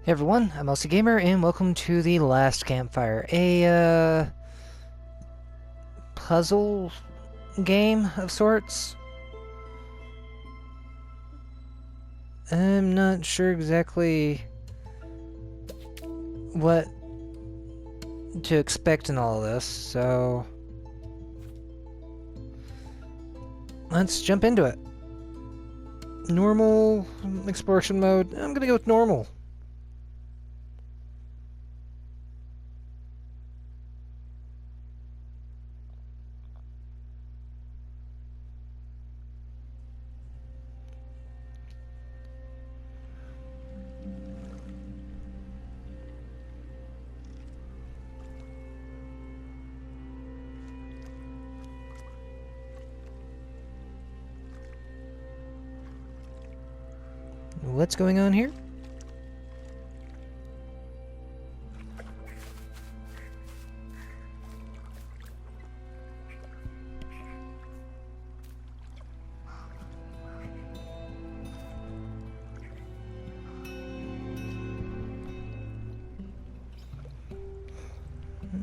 Hey everyone, I'm Elsie Gamer, and welcome to the last Campfire, a puzzle game of sorts. I'm not sure exactly what to expect in all of this, so let's jump into it. Normal exploration mode. I'm gonna go with normal. What's going on here?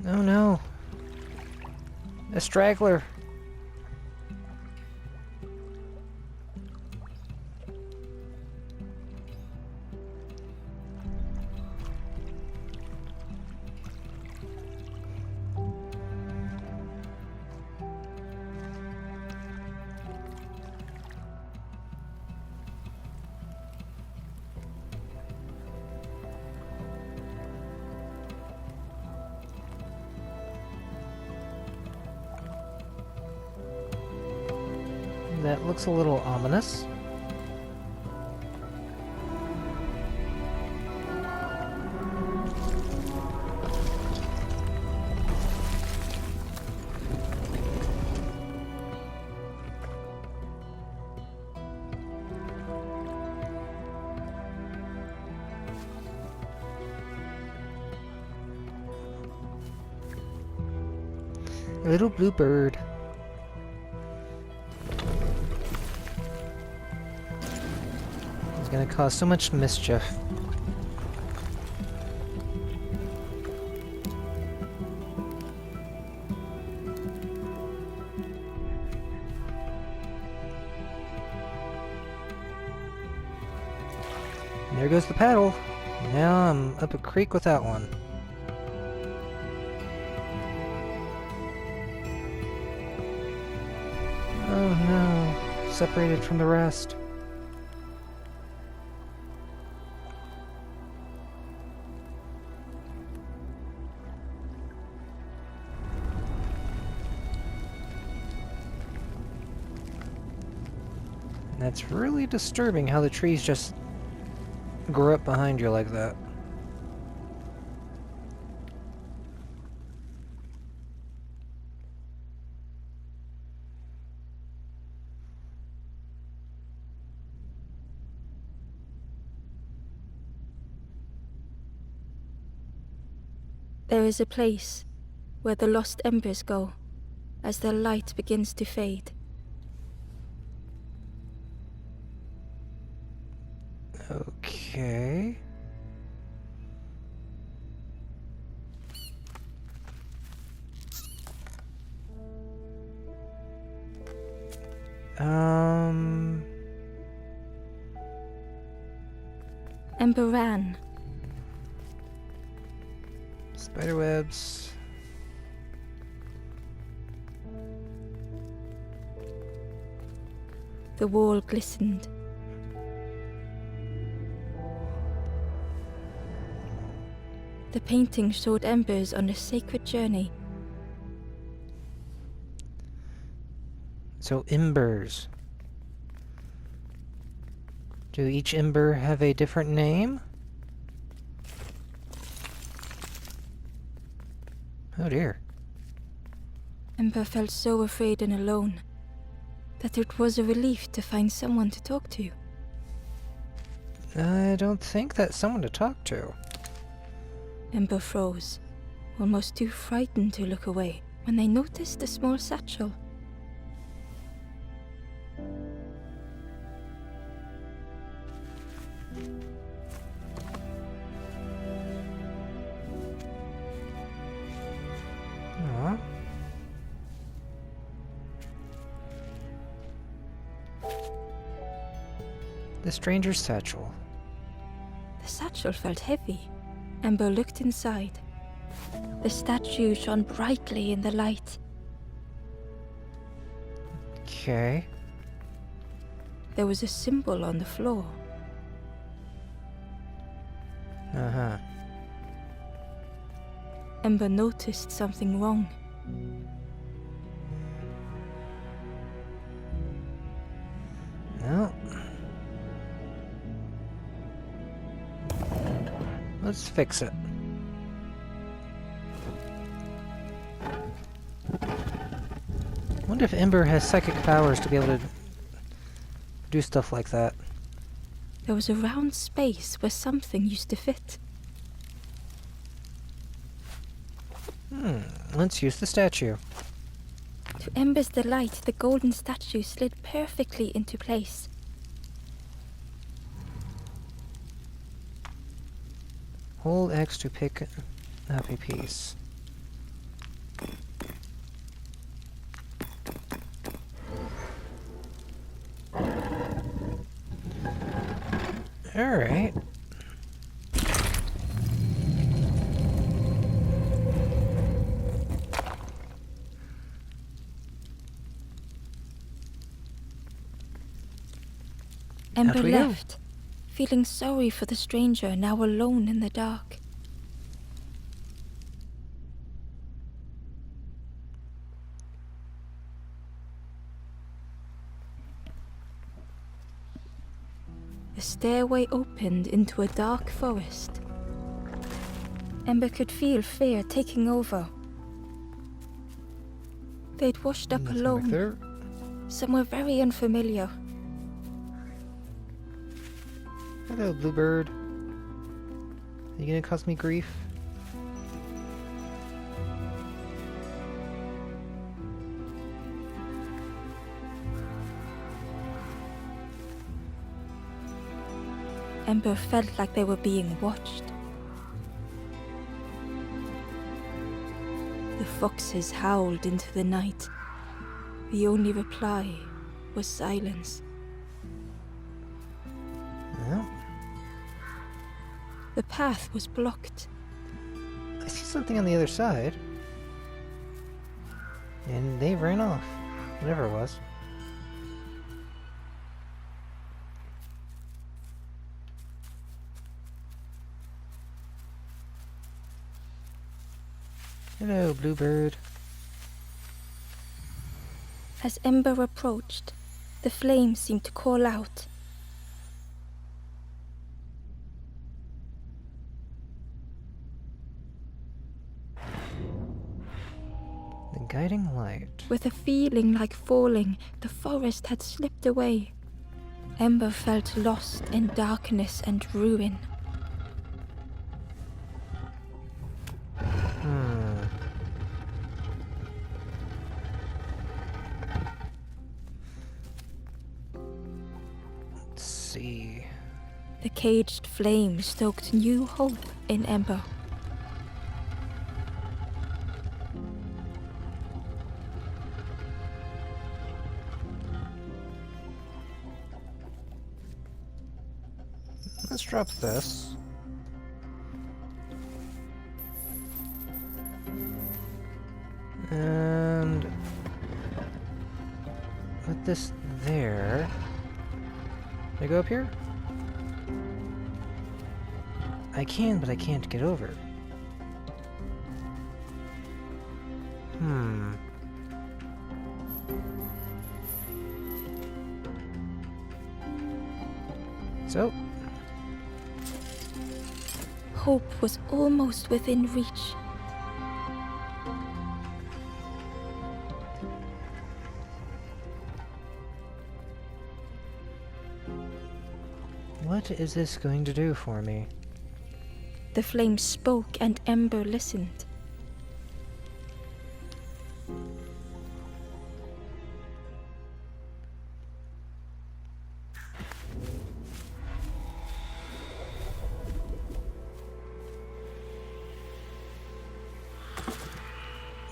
Oh no. A straggler. That looks a little ominous. A little blue bird. It's gonna cause so much mischief. And there goes the paddle. Now I'm up a creek without one. Oh no, separated from the rest. And that's really disturbing how the trees just grow up behind you like that. There is a place where the lost embers go as their light begins to fade. Okay. Ember ran. Spiderwebs. The wall glistened. The painting showed embers on a sacred journey. So embers. Do each ember have a different name? Oh dear. Ember felt so afraid and alone that it was a relief to find someone to talk to. I don't think that's someone to talk to. Ember froze, almost too frightened to look away, when they noticed a small satchel. The stranger's satchel. The satchel felt heavy. Ember looked inside. The statue shone brightly in the light. Okay. There was a symbol on the floor. Uh-huh. Ember noticed something wrong. Well, let's fix it. Wonder if Ember has psychic powers to be able to do stuff like that. There was a round space where something used to fit. Let's use the statue. To Ember's delight, the golden statue slid perfectly into place. Hold X to pick up a piece. Alright. Ember Out we go. left, feeling sorry for the stranger now alone in the dark. The stairway opened into a dark forest. Ember could feel fear taking over. They'd washed up Nothing back alone, there. somewhere very unfamiliar. Hello, Bluebird. Are you gonna cause me grief? Ember felt like they were being watched. The foxes howled into the night. The only reply was silence. Well, The path was blocked. I see something on the other side. And they ran off. Whatever it was. Hello, Bluebird. As Ember approached, the flame seemed to call out. The guiding light. With a feeling like falling, the forest had slipped away. Ember felt lost in darkness and ruin. Let's see. The caged flame stoked new hope in Ember. Let's drop this. And put this there. Can I go up here? I can, but I can't get over. So, Hope was almost within reach. what is this going to do for me? The flame spoke and Ember listened.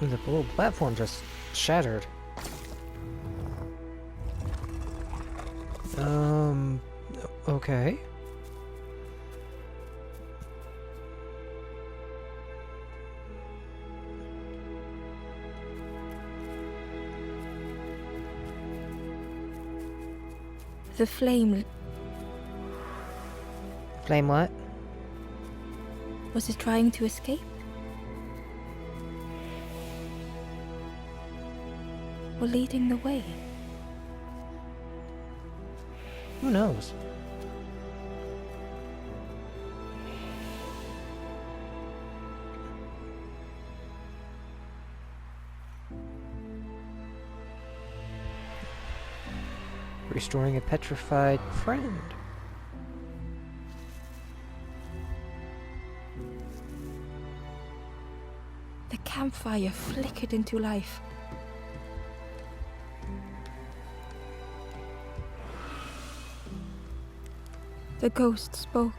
The little platform just shattered. Okay. The flame, Flame what? was it trying to escape? Or leading the way? Who knows? Restoring a petrified friend. The campfire flickered into life. The ghost spoke.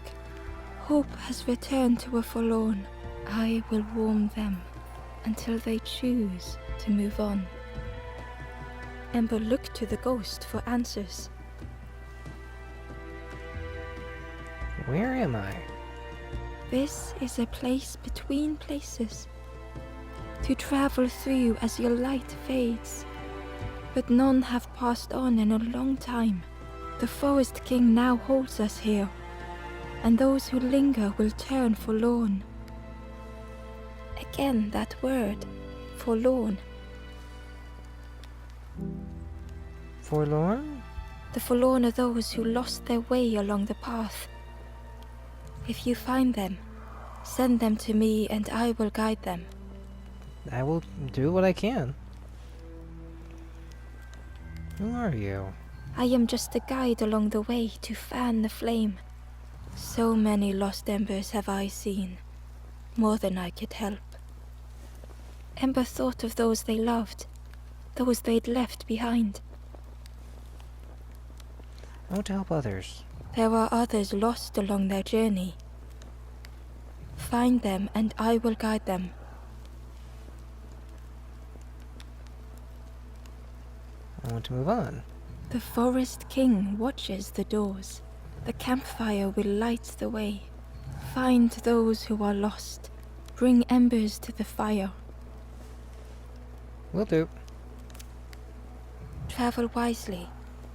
Hope has returned to a forlorn. I will warm them until they choose to move on. Ember looked to the ghost for answers. Where am I? This is a place between places, to travel through as your light fades. But none have passed on in a long time. The Forest King now holds us here, and those who linger will turn forlorn. Again that word, forlorn. Forlorn? The forlorn are those who lost their way along the path. If you find them, send them to me and I will guide them. I will do what I can. Who are you? I am just a guide along the way to fan the flame. So many lost embers have I seen, more than I could help. Ember thought of those they loved, those they'd left behind. I want to help others. There are others lost along their journey. Find them and I will guide them. I want to move on. The Forest King watches the doors. The campfire will light the way. Find those who are lost. Bring embers to the fire. Will do. Travel wisely.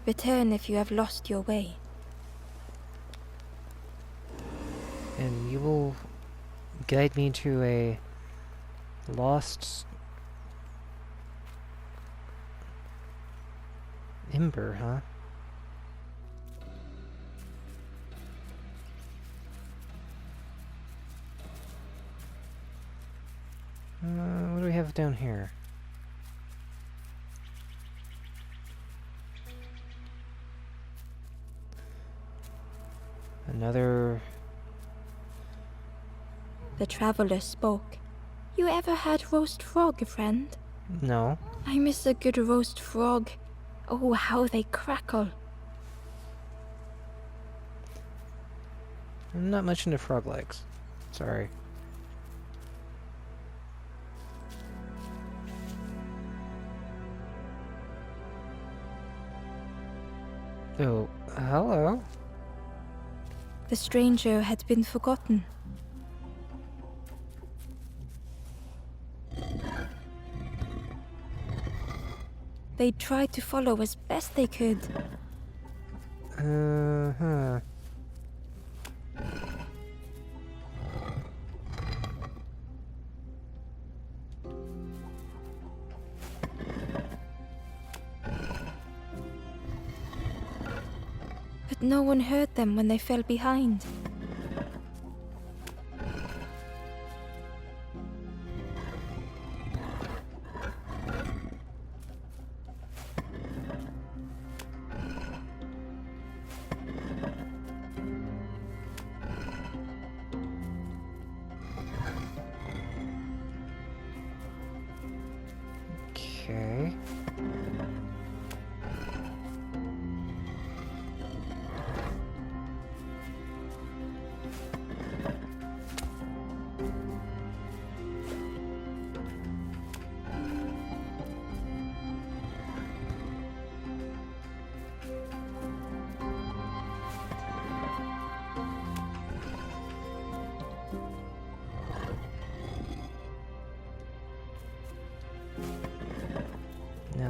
Return if you have lost your way. And you will guide me to a lost ember, huh? What do we have down here? Another... The traveler spoke. You ever had roast frog, friend? No. I miss a good roast frog. Oh, how they crackle. I'm not much into frog legs. Sorry. Oh, hello. The stranger had been forgotten. They tried to follow as best they could. Uh-huh. But no one heard them when they fell behind. Okay.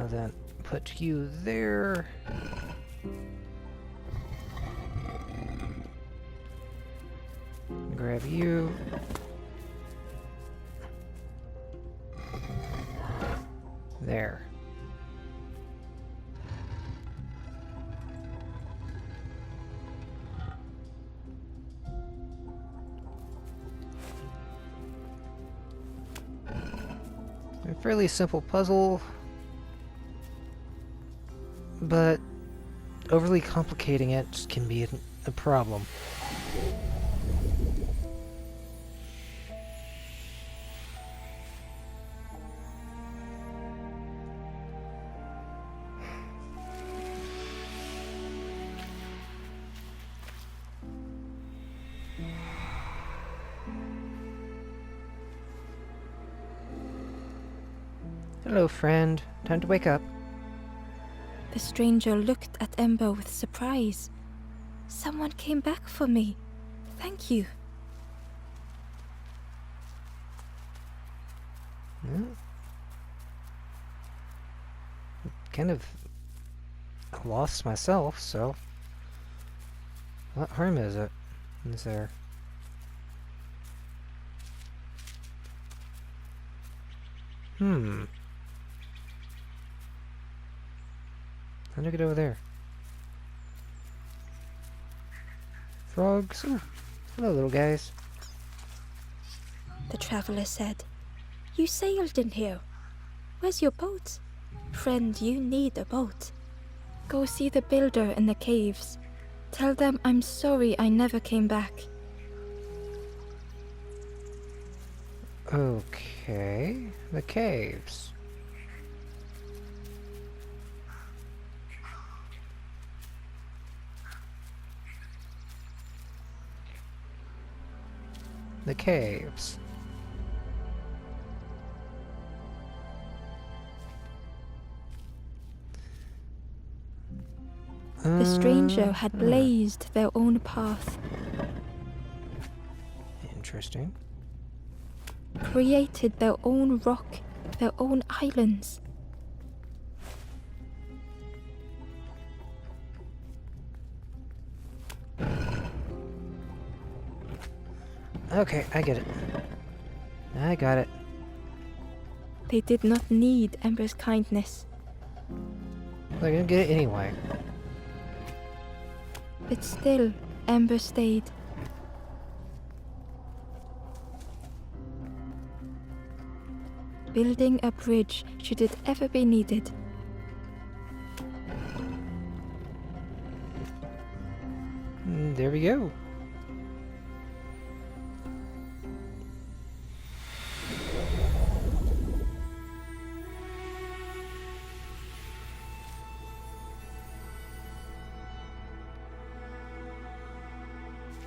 Now then, put you there. Grab you. There. A fairly simple puzzle, but overly complicating it can be a problem. Hello, friend. Time to wake up. The stranger looked at Ember with surprise. Someone came back for me. Thank you. Hmm? Kind of lost myself, so what harm is there? How do I get over there? Frogs? Oh, hello, little guys. The traveler said, "You sailed in here. Where's your boat? Friend, you need a boat. Go see the builder in the caves. Tell them I'm sorry I never came back." Okay, the caves. The caves. The stranger had blazed their own path, Interesting. created their own rock, their own islands. Okay, I get it. I got it. They did not need Ember's kindness, They're gonna get it anyway. but still Ember stayed. Building a bridge should it ever be needed. There we go.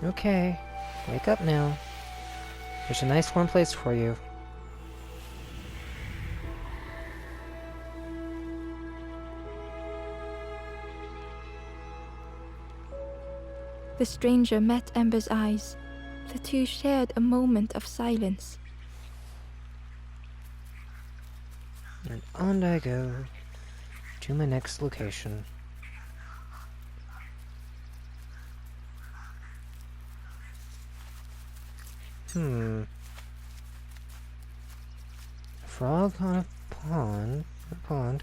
Okay, wake up now. There's a nice warm place for you. The stranger met Ember's eyes. The two shared a moment of silence. And on I go to my next location. Frog on a pond.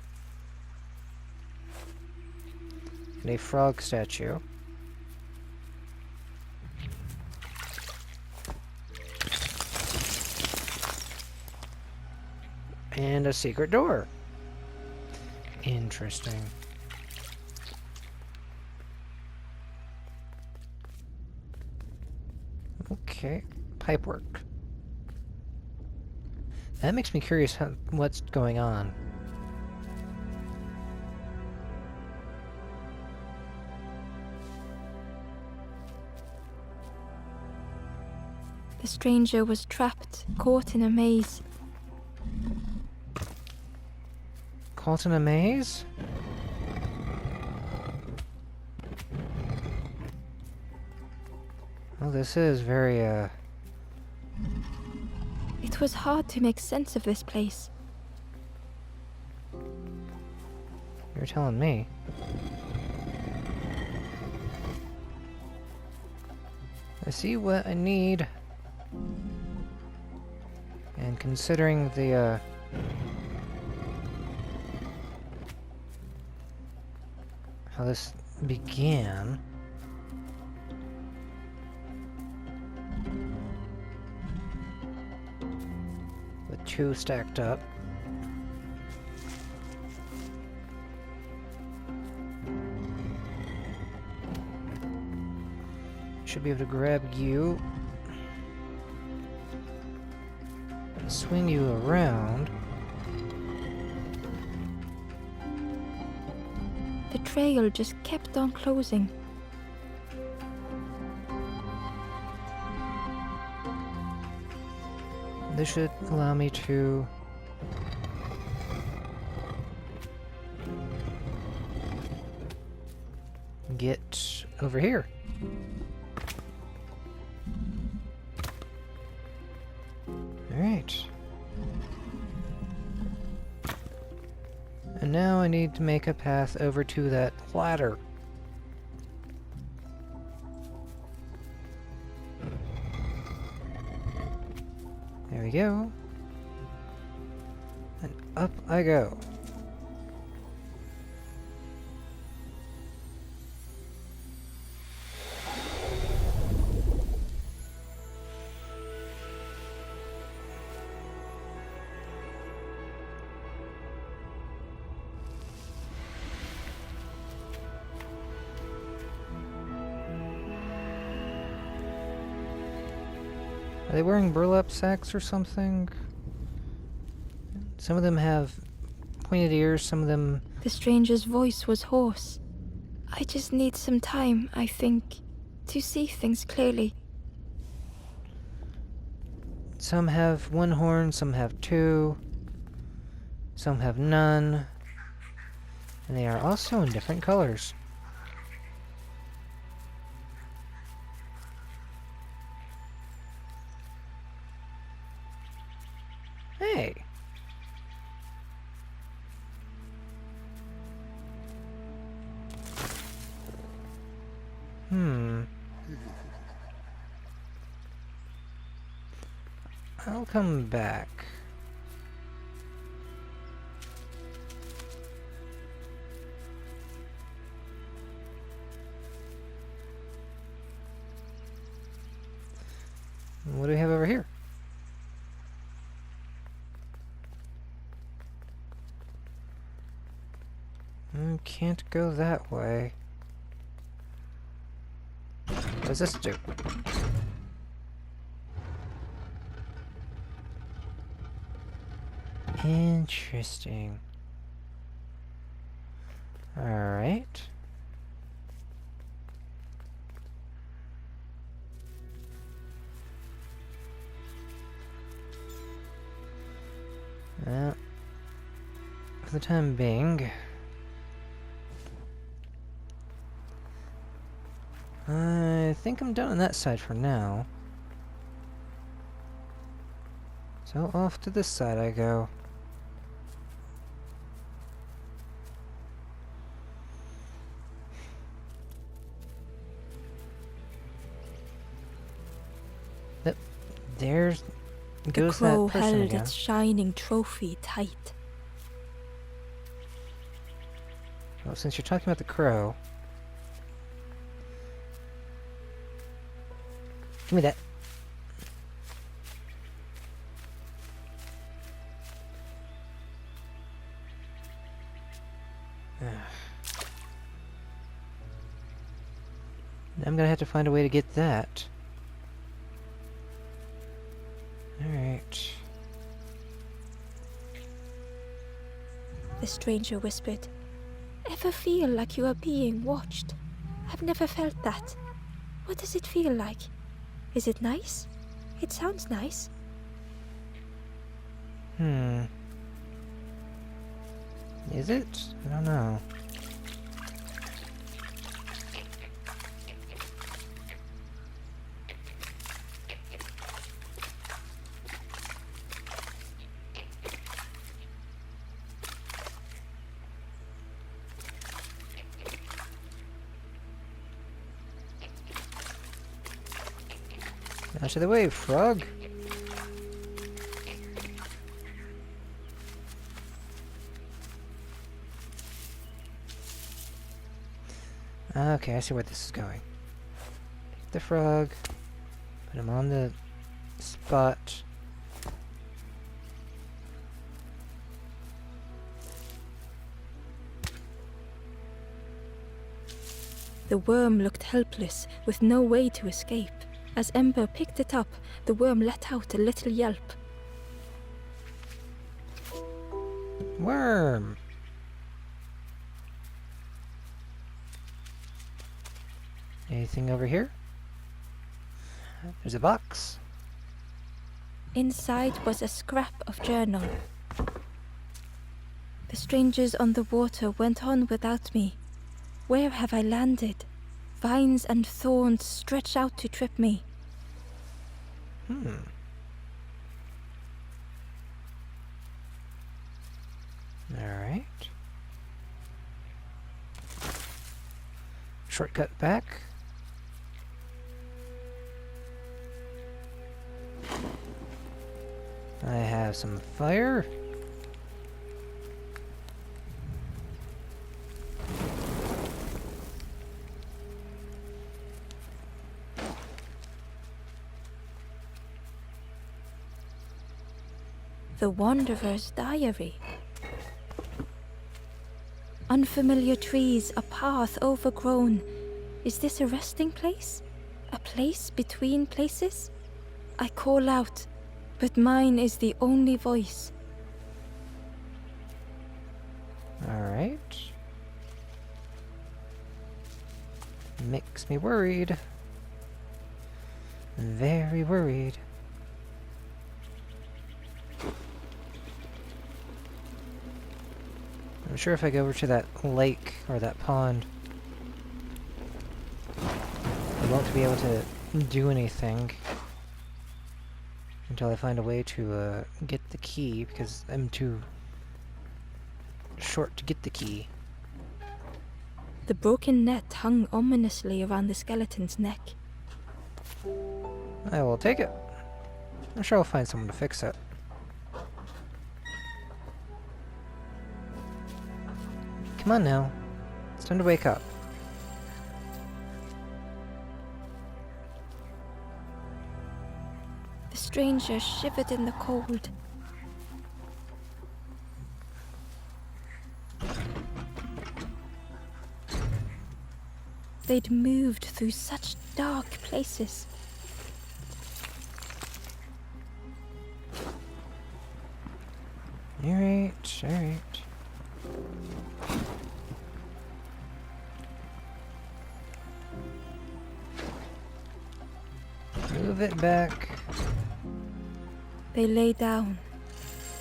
And a frog statue. And a secret door. Interesting. Okay, pipework. That makes me curious what's going on. The stranger was trapped, caught in a maze. Caught in a maze? Well, this is very, It was hard to make sense of this place. You're telling me. I see what I need. And considering the, how this began... with 2 stacked up. Should be able to grab you. And swing you around. The trail just kept on closing. This should allow me to get over here. Alright. And now I need to make a path over to that ladder. There we go. And up I go. Are they wearing burlap sacks or something? Some of them have pointed ears, some of them... The stranger's voice was hoarse. I just need some time, I think, to see things clearly. Some have 1 horn, some have 2. Some have none. And they are also in different colors. Hey! I'll come back. What do we have over here? Can't go that way. What does this do? Interesting. Alright. Well, for the time being, I think I'm done on that side for now. So off to this side I go. Yep, there's goes The crow that person held again. its shining trophy tight. Well, since you're talking about the crow, give me that. I'm gonna have to find a way to get that. Alright. The stranger whispered, "Ever feel like you are being watched? I've never felt that. What does it feel like? Is it nice? It sounds nice." Is it? I don't know. Out of the way, frog! Okay, I see where this is going. Take the frog, put him on the spot. The worm looked helpless, with no way to escape. As Ember picked it up, the worm let out a little yelp. Worm! Anything over here? There's a box. Inside was a scrap of journal. The strangers on the water went on without me. Where have I landed? Vines and thorns stretch out to trip me. Alright. Shortcut back. I have some fire. The Wanderer's Diary. Unfamiliar trees, a path overgrown. Is this a resting place? A place between places? I call out, but mine is the only voice. Alright. Makes me worried. Very worried. I'm sure if I go over to that lake or that pond, I won't be able to do anything until I find a way to get the key, because I'm too short to get the key. The broken net hung ominously around the skeleton's neck. I will take it. I'm sure I'll find someone to fix it. Come on now. It's time to wake up. The stranger shivered in the cold. They'd moved through such dark places. Alright, alright. Move it back. They lay down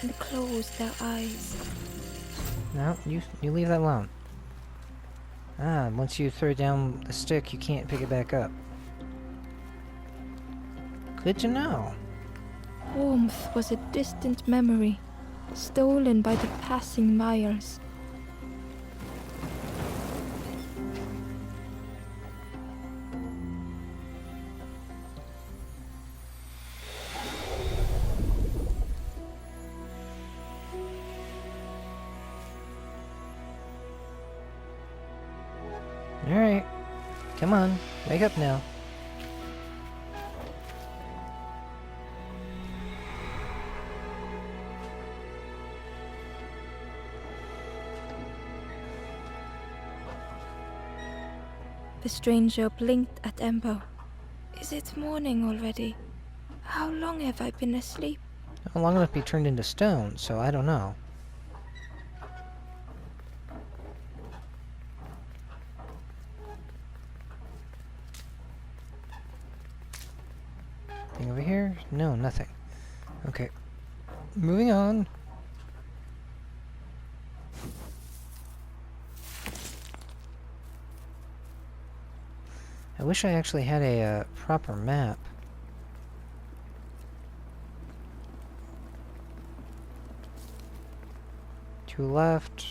and closed their eyes. No, you leave that alone. Ah, once you throw down the stick, you can't pick it back up. Good to know. Warmth was a distant memory, stolen by the passing miles. Alright. Come on, wake up now. The stranger blinked at Ember. Is it morning already? How long have I been asleep? Not long enough to be turned into stone, so I don't know. Anything over here? No, nothing. Okay. Moving on. I wish I actually had a proper map. To left.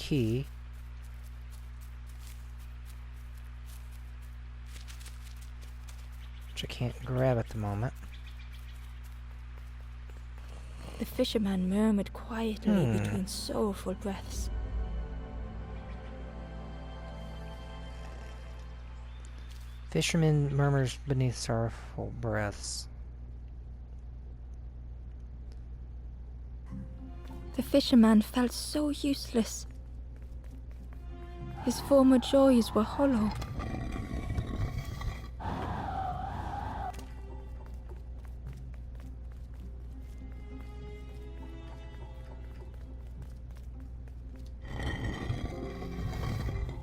key. Which I can't grab at the moment. The fisherman murmured quietly between sorrowful breaths. Fisherman murmurs beneath sorrowful breaths. The fisherman felt so useless. His former joys were hollow.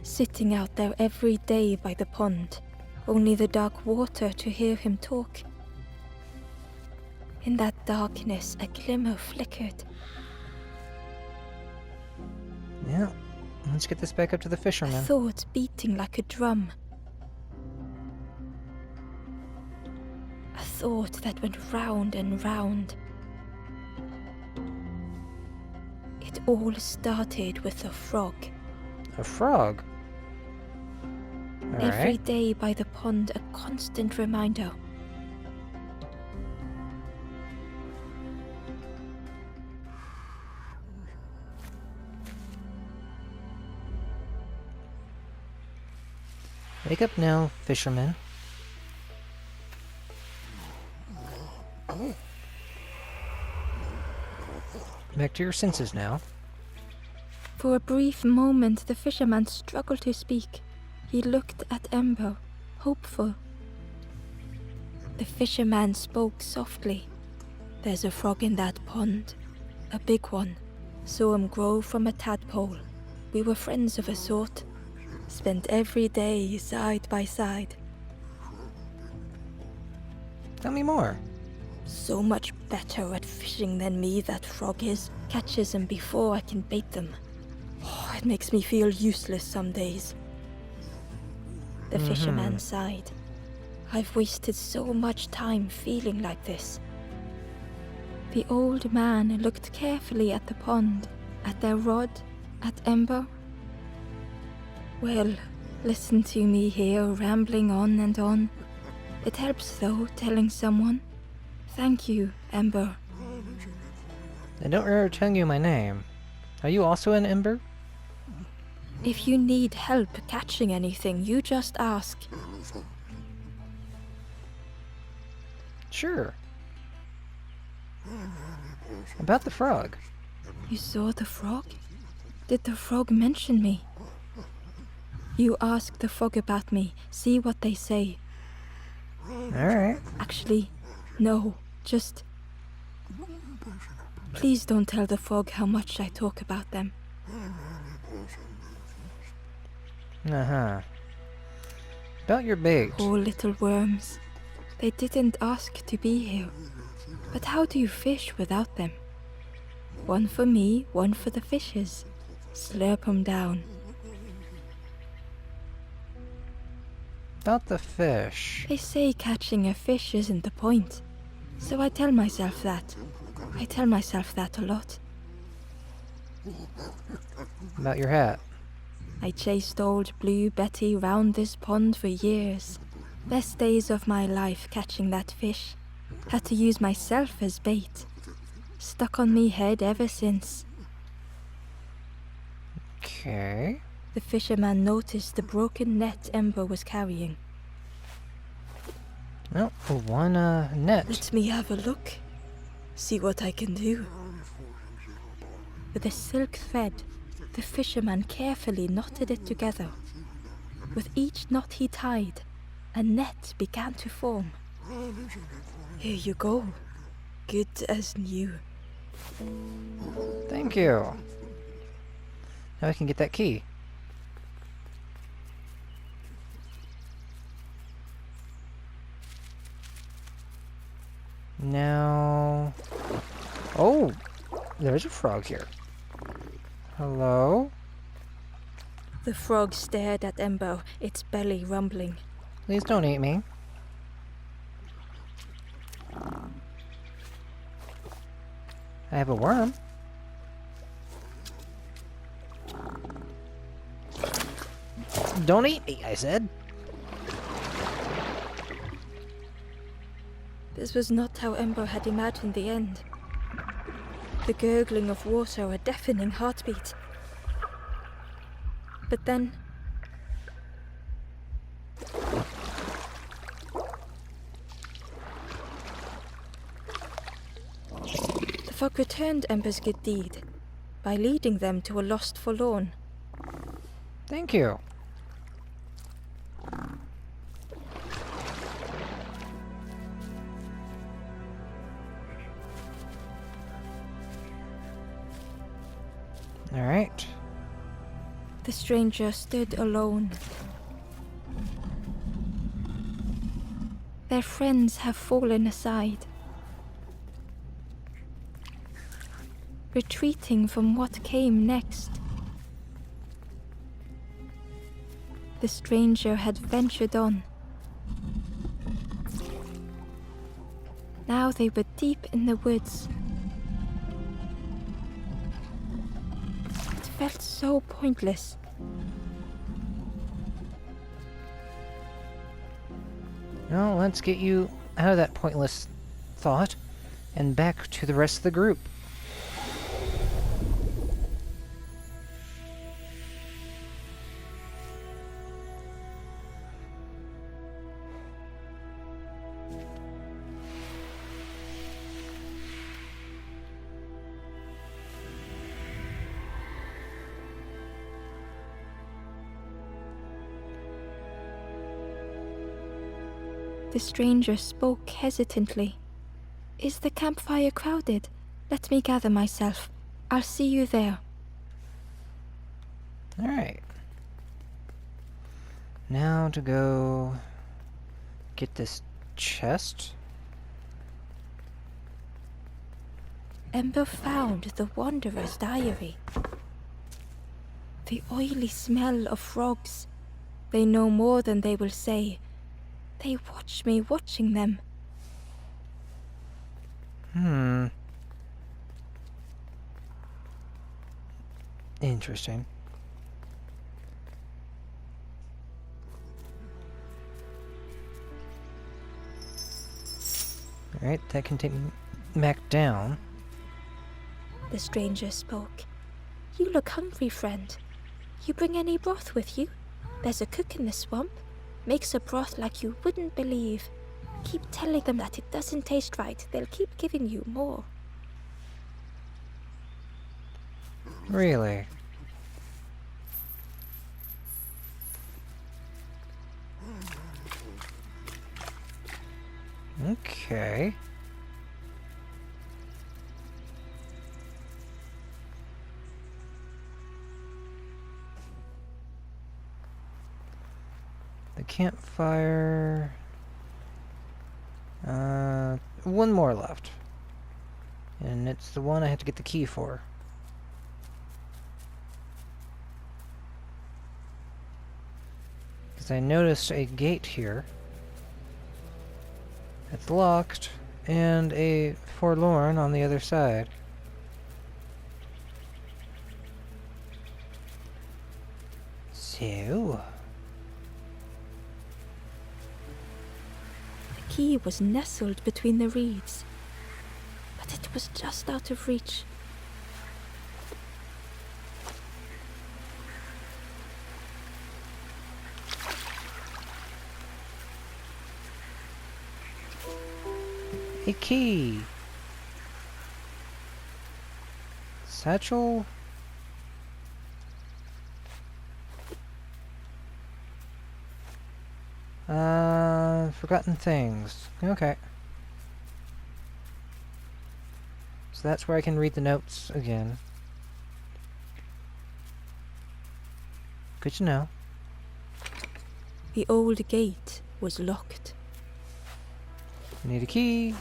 Sitting out there every day by the pond, only the dark water to hear him talk. In that darkness, a glimmer flickered. Yeah, let's get this back up to the A fisherman. thought beating like a drum. A thought that went round and round. It all started with a frog. A frog? Every Alright. day by the pond, a constant reminder. Wake up now, fisherman. Back to your senses now. For a brief moment, the fisherman struggled to speak. He looked at Ember, hopeful. The fisherman spoke softly. There's a frog in that pond. A big one. Saw him grow from a tadpole. We were friends of a sort. Spent every day side by side. Tell me more. So much better at fishing than me, that frog is. Catches them before I can bait them. Oh, it makes me feel useless some days. The fisherman sighed. I've wasted so much time feeling like this. The old man looked carefully at the pond, at their rod, at Ember. Well, listen to me here, rambling on and on. It helps, though, telling someone. Thank you, Ember. I don't remember telling you my name. Are you also an Ember? If you need help catching anything, you just ask. Sure. About the frog. You saw the frog? Did the frog mention me? You ask the frog about me, see what they say. Alright. Actually, no, just... Please don't tell the frog how much I talk about them. Uh-huh. About your bait. Poor little worms. They didn't ask to be here. But how do you fish without them? One for me, one for the fishes. Slurp 'em down. About the fish. They say catching a fish isn't the point. So I tell myself that. I tell myself that a lot. About your hat. I chased old Blue Betty round this pond for years. Best days of my life catching that fish. Had to use myself as bait. Stuck on me head ever since. Okay. The fisherman noticed the broken net Ember was carrying. Oh, one net. Let me have a look. See what I can do. With a silk thread, the fisherman carefully knotted it together. With each knot he tied, a net began to form. Here you go. Good as new. Thank you. Now I can get that key. Now... Oh! There's a frog here. Hello? The frog stared at Ember, its belly rumbling. Please don't eat me. I have a worm. Don't eat me, I said. This was not how Ember had imagined the end. The gurgling of water, a deafening heartbeat. But then... the fog returned Ember's good deed by leading them to a lost forlorn. Thank you. All right. The stranger stood alone. Their friends have fallen aside, retreating from what came next. The stranger had ventured on. Now they were deep in the woods. It felt so pointless. Well, let's get you out of that pointless thought and back to the rest of the group. The stranger spoke hesitantly. Is the campfire crowded? Let me gather myself. I'll see you there. Alright. Now to go get this chest. Ember found the Wanderer's diary. The oily smell of frogs. They know more than they will say. They watch me watching them. Interesting. Alright, that can take me back down. The stranger spoke. You look hungry, friend. You bring any broth with you? There's a cook in the swamp. Makes a broth like you wouldn't believe. Keep telling them that it doesn't taste right. They'll keep giving you more. Really? Okay. The campfire. One more left. And it's the one I have to get the key for. Because I noticed a gate here. It's locked, and a forlorn on the other side. So... The key was nestled between the reeds, but it was just out of reach. A key! Satchel? Forgotten things. Okay. So that's where I can read the notes again. Good to know. The old gate was locked. Need a key.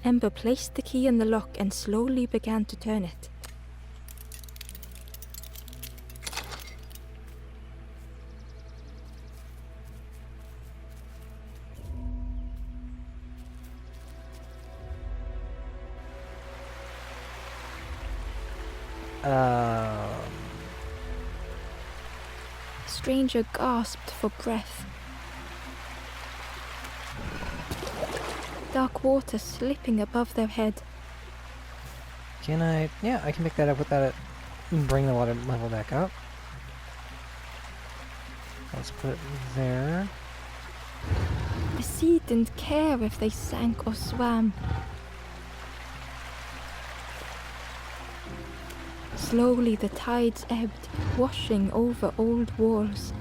Ember placed the key in the lock and slowly began to turn it. stranger gasped for breath. Dark water slipping above their head. Can I... Yeah, I can pick that up without it... Bring the water level back up. Let's put it there. The sea didn't care if they sank or swam. Slowly the tides ebbed, washing over old walls.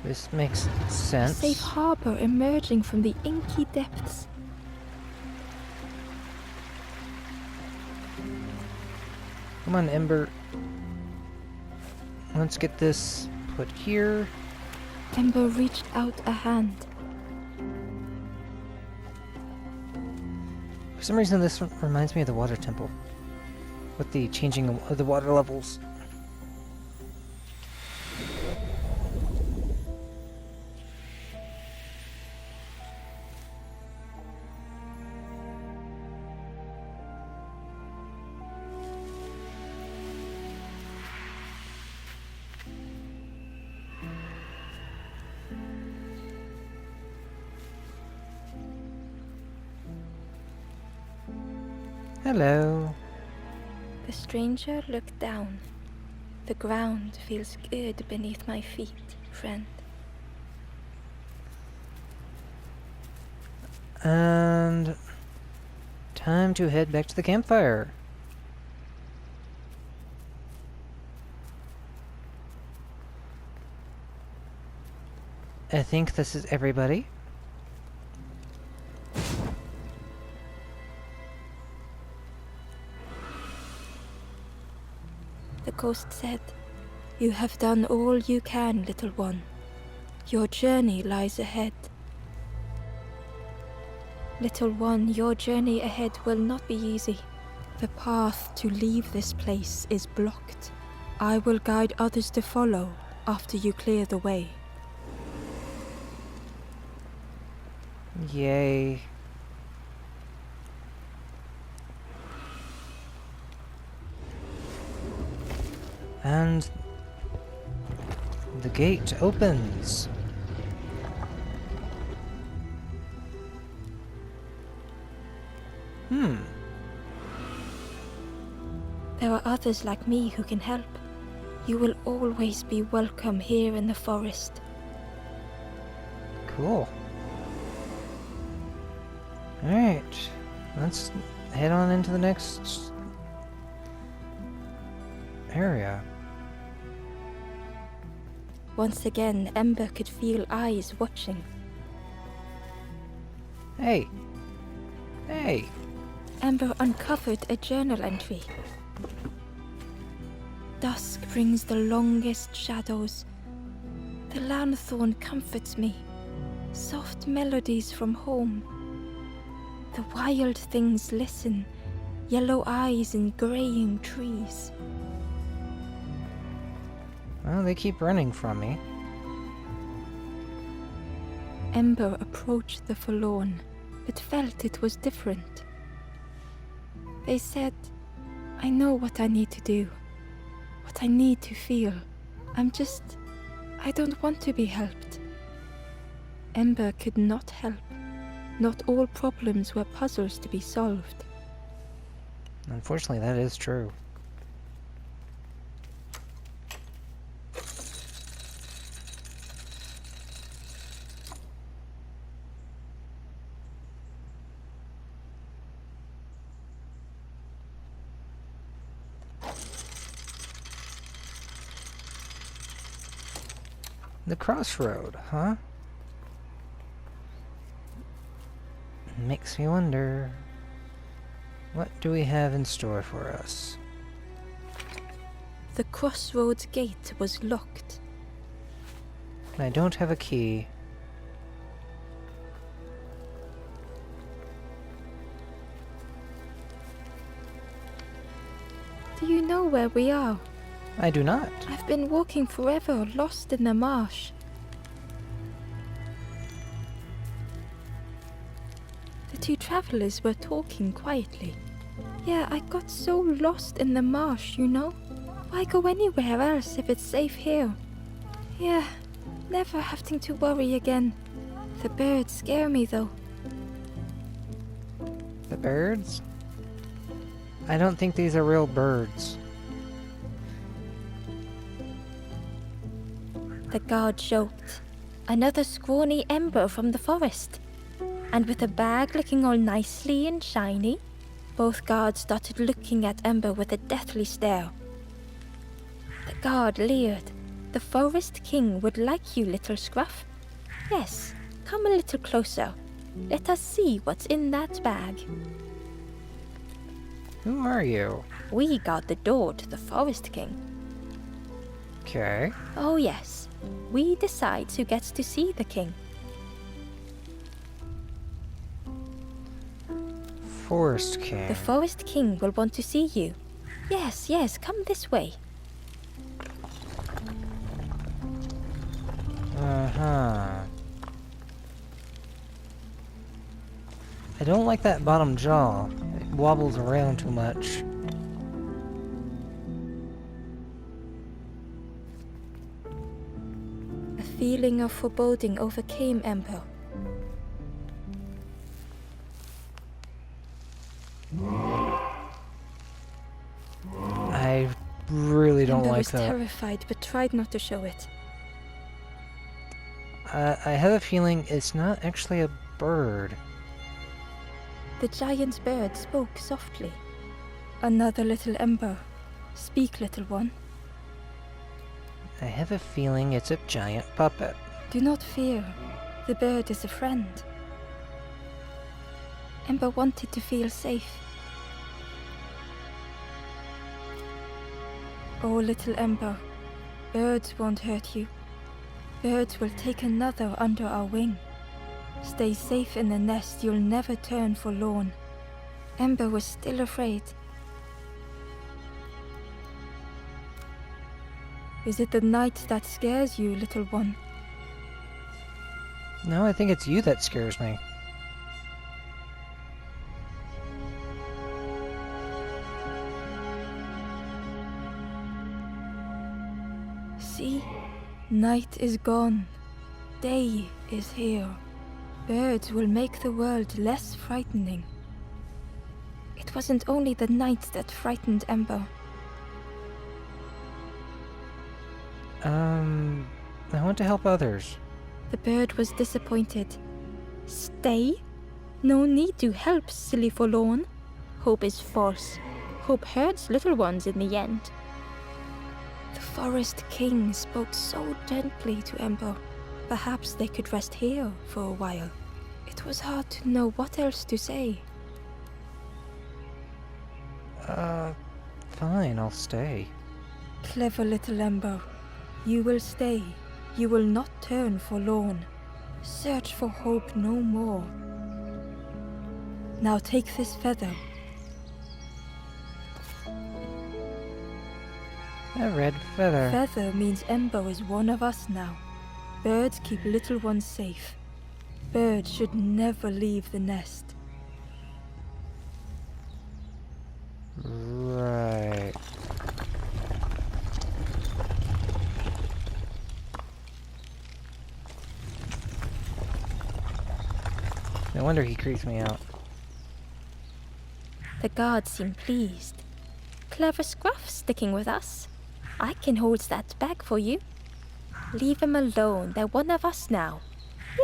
This makes A sense. safe harbor emerging from the inky depths. Come on, Ember. Let's get this put here. Ember reached out a hand. For some reason, this one reminds me of the water temple. With the changing of the water levels. Hello. The stranger looked down. The ground feels good beneath my feet, friend. And... time to head back to the campfire. I think this is everybody. The ghost said, "You have done all you can, little one. Your journey lies ahead." Little one, your journey ahead will not be easy. The path to leave this place is blocked. I will guide others to follow after you clear the way. Yay. And the gate opens. There are others like me who can help. You will always be welcome here in the forest. Cool. Alright. Let's head on into the next area. Once again, Ember could feel eyes watching. Hey. Hey. Ember uncovered a journal entry. Dusk brings the longest shadows. The lanthorn comforts me. Soft melodies from home. The wild things listen. Yellow eyes in graying trees. Well, they keep running from me. Ember approached the forlorn, but felt it was different. They said, "I know what I need to do. What I need to feel. I don't want to be helped." Ember could not help. Not all problems were puzzles to be solved. Unfortunately, that is true. The crossroad, huh? Makes me wonder, what do we have in store for us? The crossroads gate was locked. I don't have a key. Do you know where we are? I do not. I've been walking forever, lost in the marsh. The two travelers were talking quietly. Yeah, I got so lost in the marsh, you know? Why go anywhere else if it's safe here? Yeah, never having to worry again. The birds scare me though. The birds? I don't think these are real birds. The guard joked. Another scrawny ember from the forest. And with a bag looking all nicely and shiny, both guards started looking at Ember with a deathly stare. The guard leered. The Forest King would like you, little scruff. Yes, come a little closer. Let us see what's in that bag. Who are you? We guard the door to the Forest King. Okay. Oh yes, we decide who gets to see the king. Forest King. The Forest King will want to see you. Yes, yes, come this way. Uh-huh. I don't like that bottom jaw. It wobbles around too much. A feeling of foreboding overcame Ember. I really don't Ember like was that. terrified but tried not to show it. I have a feeling it's not actually a bird. The giant bird spoke softly. Another little Ember. Speak, little one. I have a feeling it's a giant puppet. Do not fear. The bird is a friend. Ember wanted to feel safe. Oh, little Ember, birds won't hurt you. Birds will take another under our wing. Stay safe in the nest, you'll never turn forlorn. Ember was still afraid. Is it the night that scares you, little one? No, I think it's you that scares me. See? Night is gone. Day is here. Birds will make the world less frightening. It wasn't only the night that frightened Ember. I want to help others. The bird was disappointed. Stay? No need to help, silly forlorn. Hope is false. Hope hurts little ones in the end. The Forest King spoke so gently to Ember. Perhaps they could rest here for a while. It was hard to know what else to say. Fine, I'll stay. Clever little Ember. You will stay. You will not turn forlorn. Search for hope no more. Now take this feather. A red feather. Feather means Ember is one of us now. Birds keep little ones safe. Birds should never leave the nest. Right. No wonder he creeps me out. The guard seemed pleased. Clever Scruff sticking with us. I can hold that bag for you. Leave him alone, they're one of us now.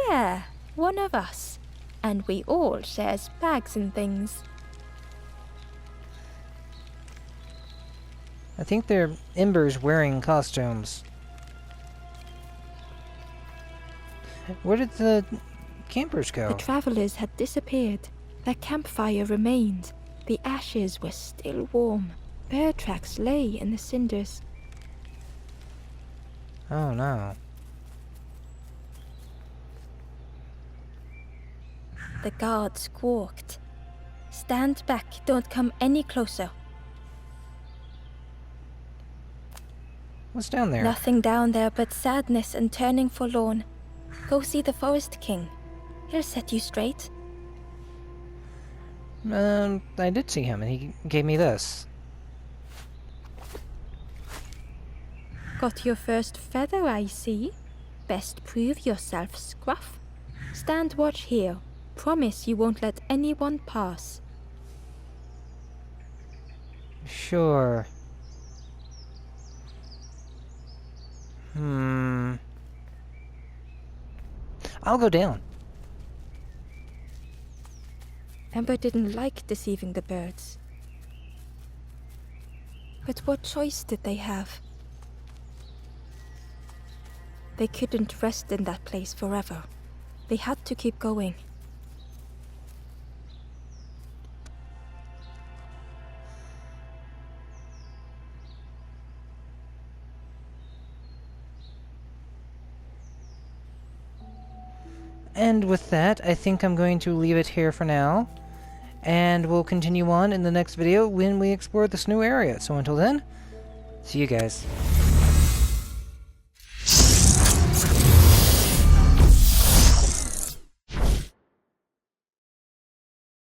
Yeah, one of us. And we all shares bags and things. I think they're Embers wearing costumes. Where did the campers go? The travelers had disappeared. Their campfire remained. The ashes were still warm. Bear tracks lay in the cinders. Oh no. The guard squawked. Stand back, don't come any closer. What's down there? Nothing down there but sadness and turning forlorn. Go see the Forest King. He'll set you straight. I did see him, and he gave me this. Got your first feather, I see. Best prove yourself, Scruff. Stand watch here. Promise you won't let anyone pass. Sure. I'll go down. Ember didn't like deceiving the birds. But what choice did they have? They couldn't rest in that place forever. They had to keep going. And with that, I think I'm going to leave it here for now. And we'll continue on in the next video when we explore this new area. So until then, see you guys.